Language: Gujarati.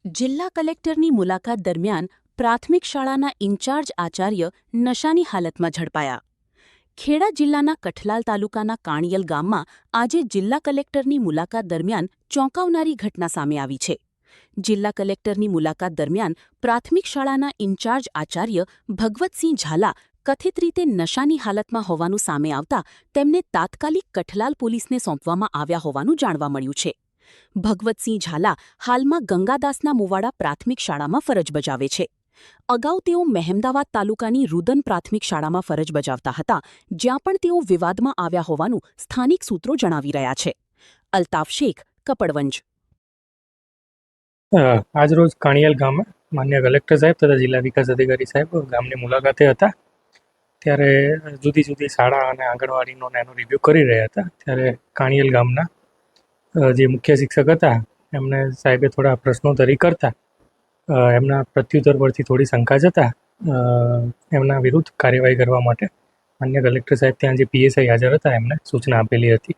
જિલ્લા કલેક્ટરની મુલાકાત દરમિયાન પ્રાથમિક શાળાના ઇન્ચાર્જ આચાર્ય નશાની હાલતમાં ઝડપાયા. ખેડા જિલ્લાના કઠલાલ તાલુકાના કાણિયલ ગામમાં આજે જિલ્લા કલેક્ટરની મુલાકાત દરમિયાન ચોંકાવનારી ઘટના સામે આવી છે. જિલ્લા કલેક્ટરની મુલાકાત દરમિયાન પ્રાથમિક શાળાના ઇન્ચાર્જ આચાર્ય ભગવતસિંહ ઝાલા કથિત રીતે નશાની હાલતમાં હોવાનું સામે આવતા તેમને તાત્કાલિક કઠલાલ પોલીસને સોંપવામાં આવ્યા હોવાનું જાણવા મળ્યું છે. ભગવતસિંહ ઝાલા હાલમાં ગંગાદાસના મુવાડા પ્રાથમિક શાળામાં ફરજ બજાવે છે. અગાઉ તેઓ મહેમદાવાદ તાલુકાની રુદન પ્રાથમિક શાળામાં ફરજ બજાવતા હતા, જ્યાં પણ તેઓ વિવાદમાં આવ્યા હોવાનું સ્થાનિક સૂત્રો જણાવી રહ્યા છે. અલ્તાફ શેખ, કપડવંજ. આજરોજ કાણિયાલ ગામે માન્ય કલેક્ટર સાહેબ તથા જિલ્લા વિકાસ અધિકારી સાહેબ ગામની મુલાકાતે હતા. ત્યારે જુદી જુદી શાળા અને આંગણવાડીનો એનો રિવ્યૂ કરી રહ્યા હતા. ત્યારે કાણિયાલ ગામના જે મુખ્ય શિક્ષક હતા એમને સાહેબે થોડા પ્રશ્નોત્તરી કરતા એમના પ્રત્યુત્તર પરથી થોડી શંકા જતા એમના વિરુદ્ધ કાર્યવાહી કરવા માટે માન્ય કલેક્ટર સાહેબ ત્યાં જે પીએસઆઈ હાજર હતા એમને સૂચના આપેલી હતી.